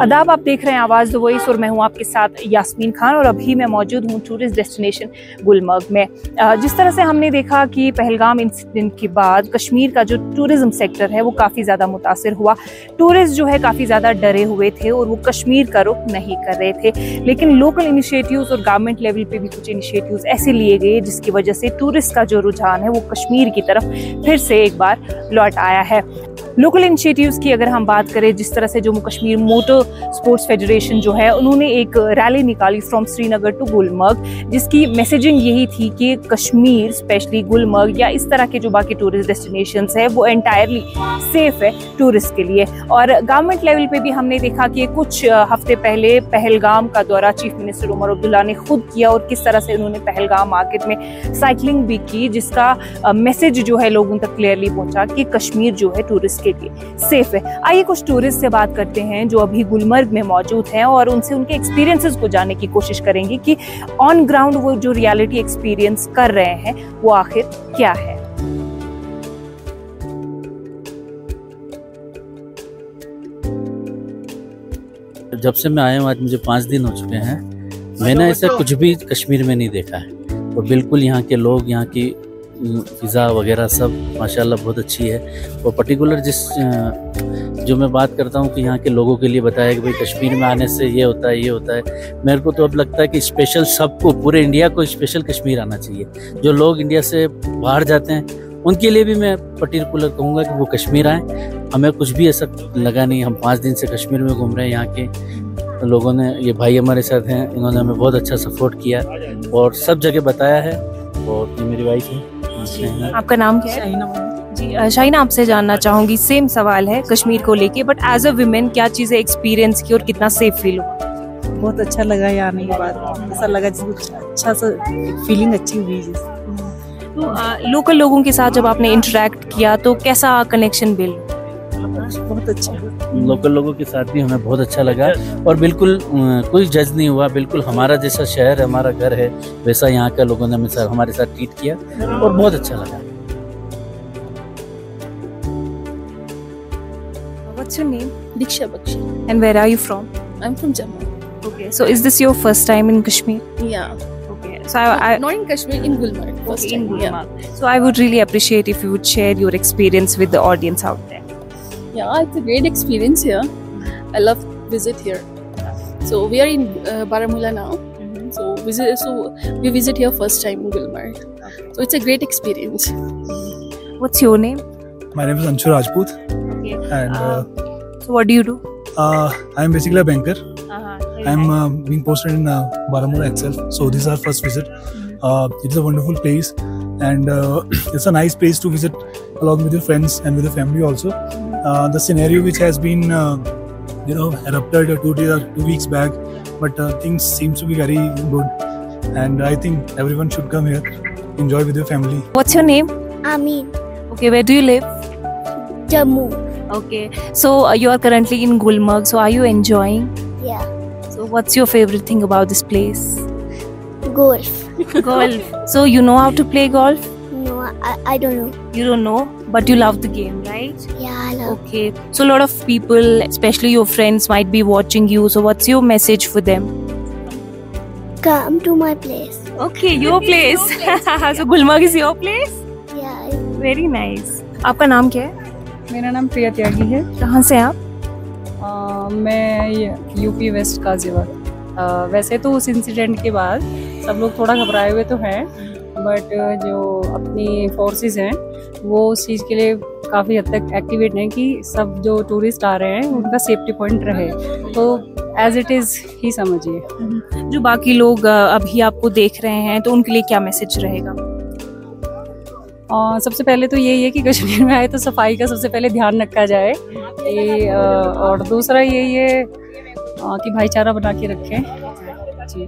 आदाब, आप देख रहे हैं आवाज़ द वॉइस और मैं हूं आपके साथ यास्मीन खान और अभी मैं मौजूद हूं टूरिस्ट डेस्टिनेशन गुलमर्ग में। जिस तरह से हमने देखा कि पहलगाम इंसिडेंट के बाद कश्मीर का जो टूरिज्म सेक्टर है वो काफ़ी ज़्यादा मुतासिर हुआ। टूरिस्ट जो है काफ़ी ज़्यादा डरे हुए थे और वो कश्मीर का रुख नहीं कर रहे थे, लेकिन लोकल इनिशिएटिव्स और गवर्नमेंट लेवल पे भी कुछ इनिशिएटिव्स ऐसे लिए गए जिसकी वजह से टूरिस्ट का जो रुझान है वो कश्मीर की तरफ फिर से एक बार लौट आया है। लोकल इनिशिएटिव्स की अगर हम बात करें, जिस तरह से Jammu Kashmir motor sports federation जो है उन्होंने एक रैली निकाली फ्रॉम श्रीनगर टू गुलमर्ग, जिसकी मैसेजिंग यही थी कि कश्मीर स्पेशली गुलमर्ग या इस तरह के जो बाकी टूरिस्ट डेस्टिनेशंस है वो एंटायरली सेफ है टूरिस्ट के लिए। और गवर्नमेंट लेवल पे भी हमने देखा कि कुछ हफ्ते पहले पहलगाम का दौरा चीफ मिनिस्टर उमर अब्दुल्ला ने खुद किया और किस तरह से उन्होंने पहलगाम मार्केट में साइकिलिंग भी की, जिसका मैसेज जो है लोगों तक क्लियरली पहुंचा कि कश्मीर जो है टूरिस्ट के लिए सेफ है। आइए कुछ टूरिस्ट से बात करते हैं जो अभी गुलमर्ग में मौजूद हैं और उनसे उनके एक्सपीरियंसेस को जानने की कोशिश करेंगे कि ऑन ग्राउंड वो जो रियलिटी एक्सपीरियंस कर रहे हैं वो आखिर क्या है। जब से मैं आया हूँ आज मुझे 5 दिन हो चुके हैं, मैंने ऐसा कुछ भी कश्मीर में नहीं देखा है। और बिल्कुल यहाँ के लोग, यहाँ की फिज़ा वगैरह सब माशाल्लाह बहुत अच्छी है। और पर्टिकुलर जो मैं बात करता हूँ कि यहाँ के लोगों के लिए बताया कि भाई कश्मीर में आने से ये होता है, ये होता है। मेरे को तो अब लगता है कि स्पेशल सबको, पूरे इंडिया को स्पेशल कश्मीर आना चाहिए। जो लोग इंडिया से बाहर जाते हैं उनके लिए भी मैं पर्टिकुलर कहूँगा कि वो कश्मीर आएँ। हमें कुछ भी ऐसा लगा नहीं, हम 5 दिन से कश्मीर में घूम रहे हैं। यहाँ के लोगों ने, ये भाई हमारे साथ हैं, इन्होंने हमें बहुत अच्छा सपोर्ट किया और सब जगह बताया है। और ये मेरी वाइफ है। आपका नाम क्या है? जी शाहीना, आपसे जानना चाहूंगी, सेम सवाल है कश्मीर को लेके, बट एज अ वुमेन क्या चीजें एक्सपीरियंस की और कितना सेफ फील हुआ? बहुत अच्छा लगा यहाँ आने के बाद, ऐसा लगा जैसे अच्छा सा फीलिंग अच्छी हुई। तो लोकल लोगों के साथ जब आपने इंटरेक्ट किया तो कैसा कनेक्शन बिल्ड? बहुत अच्छा। लोकल लोगों के साथ भी हमें बहुत अच्छा लगा और बिल्कुल कोई जज नहीं हुआ। बिल्कुल हमारा जैसा शहर है, हमारा घर है, वैसा यहाँ के लोगों ने हमारे साथ ट्रीट किया और बहुत अच्छा लगा। What's your name? Diksha Bakshi. And where are you from? I'm from Jammu. Okay, so is this your first time in Kashmir? Yeah. Okay, so I Not in Kashmir, in Gulmarg. First in time. Gulmarg. So I would really appreciate if you would share your experience with the audience out there. Yeah, it's a great experience here. I love visit here. So we are in Baramulla now. So we visit here first time in Gulmarg. So it's a great experience. What's your name? My name is Anshu Rajput. Okay. And so what do you do? I am basically a banker. I am being posted in Baramulla itself. So this is our first visit. It's a wonderful place, and it's a nice place to visit along with your friends and with the family also. The scenario which has been erupted 2 weeks back, but things seems to be very good, and I think everyone should come here, enjoy with your family. What's your name? Amin. Okay, where do you live? Jammu. Okay, so you are currently in Gulmarg, so are you enjoying? Yeah. So what's your favorite thing about this place? Golf. Golf. So you know how to play golf? No, I don't know. You don't know, but you love the game, right? Yeah, I love. Okay, so a lot of people, especially your friends, might be watching you. So what's your message for them? Come to my place. Okay, your place. So Gulmarg is your place? Yeah. Very nice. आपका नाम क्या है? मेरा नाम प्रिया त्यागी है। कहाँ से आप? मैं यूपी वेस्ट गाजियाबाद। वैसे तो उस इंसिडेंट के बाद सब लोग थोड़ा घबराए हुए तो हैं, बट जो अपनी फोर्सेस हैं वो उस चीज़ के लिए काफ़ी हद तक एक्टिवेट हैं कि सब जो टूरिस्ट आ रहे हैं उनका सेफ्टी पॉइंट रहे। तो एज इट इज़ ही समझिए। जो बाकी लोग अभी आपको देख रहे हैं तो उनके लिए क्या मैसेज रहेगा? सबसे पहले तो यही है कि कश्मीर में आए तो सफाई का सबसे पहले ध्यान रखा जाए, और दूसरा यही है कि भाईचारा बना के रखें। जी।